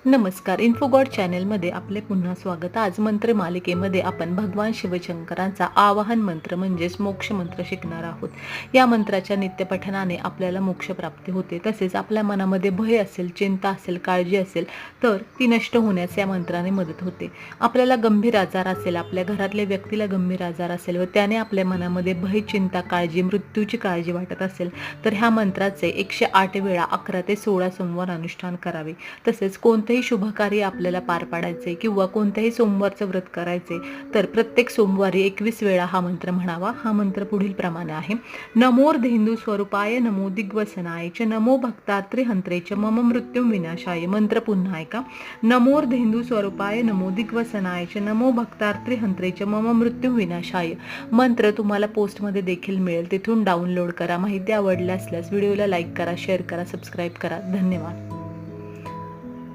नमस्कार. इन्फोगॉड चॅनेलमध्ये आपले पुन्हा स्वागत. आज मंत्र मालिकेमध्ये आपण भगवान शिवशंकरांचा आवाहन मंत्र म्हणजेच मोक्ष मंत्र शिकणार आहोत. या मंत्राच्या नित्यपठनाने आपल्याला मोक्ष प्राप्ती होते. तसेच आपल्या मनामध्ये भय असेल, चिंता असेल, काळजी असेल तर ती नष्ट होण्यास या मंत्राने मदत होते. आपल्याला गंभीर आजार असेल, आपल्या घरातल्या व्यक्तीला गंभीर आजार असेल व त्याने आपल्या मनामध्ये भय, चिंता, काळजी, मृत्यूची काळजी वाटत असेल तर ह्या मंत्राचे 108 वेळा 11 ते 16 सोमवार अनुष्ठान करावे. तसेच कोणतेही शुभ कार्य आपल्याला पार पाडायचे किंवा कोणत्याही सोमवारचं व्रत करायचे तर प्रत्येक सोमवारी 21 वेळा हा मंत्र म्हणावा. हा मंत्र पुढील प्रमाणे आहे. नमोर्धेंदू स्वरूपाय नमो दिग्वसनाय च नमो भक्तात्रे हंत्रे च मम मृत्युम विनाशाय. मंत्र पुन्हा ऐका. नमोर्धेंदू स्वरूपाय नमो दिग्वसनाय च नमो भक्तात्रे हंत्रे च मम मृत्युम विनाशाय. मंत्र तुम्हाला पोस्टमध्ये देखील मिळेल, तिथून डाउनलोड करा. माहिती आवडली असल्यास व्हिडिओला लाईक करा, शेअर करा, सबस्क्राईब करा. धन्यवाद.